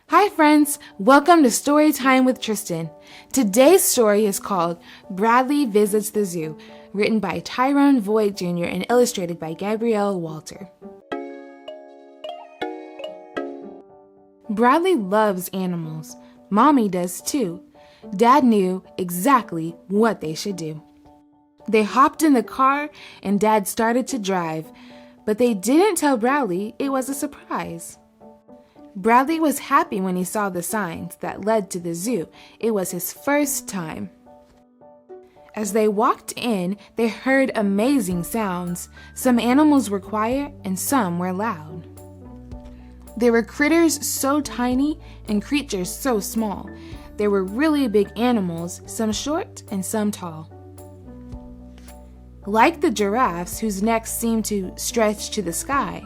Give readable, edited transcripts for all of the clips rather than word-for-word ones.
Hi friends, welcome to Storytime with Tristan. Today's story is called Bradley Visits the Zoo, written by Tyrone Void Jr. and illustrated by Gabrielle Walter. Bradley loves animals. Mommy does too. Dad knew exactly what they should do. They hopped in the car and Dad started to drive, but they didn't tell Bradley it was a surprise. Bradley was happy when he saw the signs that led to the zoo. It was his first time. As they walked in, they heard amazing sounds. Some animals were quiet and some were loud. There were critters so tiny and creatures so small. There were really big animals, some short and some tall. Like the giraffes, whose necks seemed to stretch to the sky,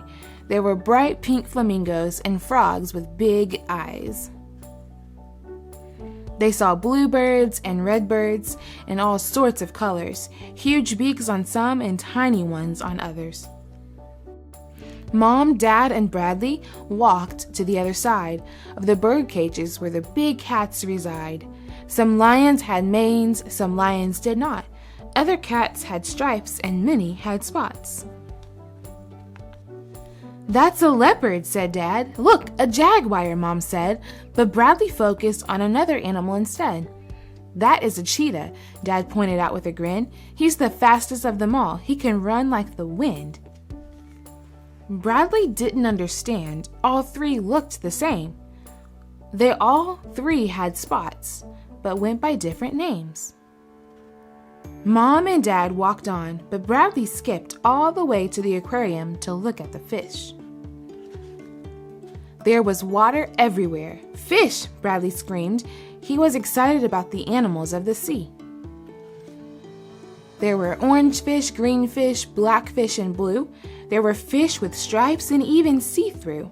there were bright pink flamingos and frogs with big eyes. They saw bluebirds and redbirds in all sorts of colors, huge beaks on some and tiny ones on others. Mom, Dad, and Bradley walked to the other side of the bird cages where the big cats reside. Some lions had manes, some lions did not. Other cats had stripes and many had spots. "That's a leopard," said Dad. "Look, a jaguar," Mom said, but Bradley focused on another animal instead. "That is a cheetah," Dad pointed out with a grin. "He's the fastest of them all. He can run like the wind." Bradley didn't understand. All three looked the same. They all three had spots, but went by different names. Mom and Dad walked on, but Bradley skipped all the way to the aquarium to look at the fish. There was water everywhere. "Fish!" Bradley screamed. He was excited about the animals of the sea. There were orange fish, green fish, black fish, and blue. There were fish with stripes and even see-through.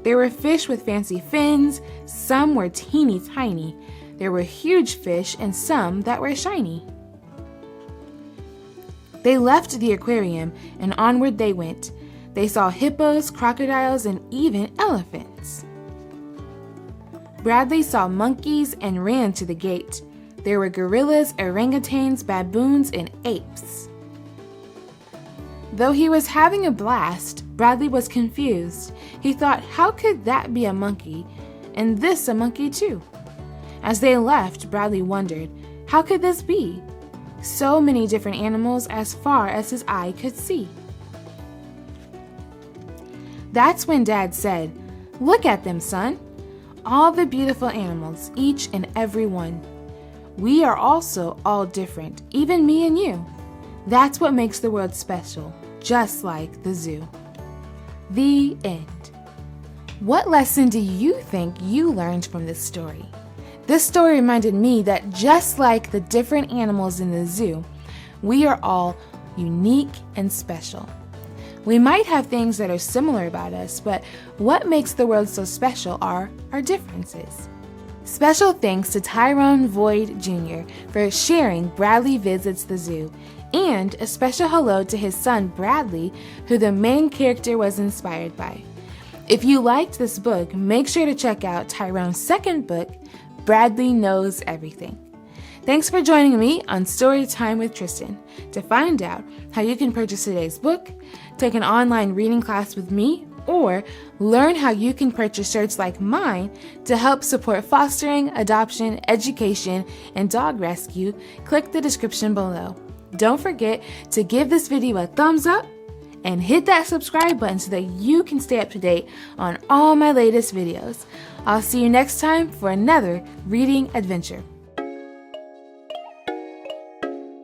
There were fish with fancy fins. Some were teeny tiny. There were huge fish and some that were shiny. They left the aquarium and onward they went. They saw hippos, crocodiles, and even elephants. Bradley saw monkeys and ran to the gate. There were gorillas, orangutans, baboons, and apes. Though he was having a blast, Bradley was confused. He thought, how could that be a monkey, and this a monkey too? As they left, Bradley wondered, how could this be? So many different animals as far as his eye could see. That's when Dad said, "Look at them, son. All the beautiful animals, each and every one. We are also all different, even me and you. That's what makes the world special, just like the zoo." The end. What lesson do you think you learned from this story? This story reminded me that just like the different animals in the zoo, we are all unique and special. We might have things that are similar about us, but what makes the world so special are our differences. Special thanks to Tyrone Void Jr. for sharing Bradley Visits the Zoo, and a special hello to his son Bradley, who the main character was inspired by. If you liked this book, make sure to check out Tyrone's second book, Bradley Knows Everything. Thanks for joining me on Storytime with Tristan. To find out how you can purchase today's book, take an online reading class with me, or learn how you can purchase shirts like mine to help support fostering, adoption, education, and dog rescue, click the description below. Don't forget to give this video a thumbs up and hit that subscribe button so that you can stay up to date on all my latest videos. I'll see you next time for another reading adventure.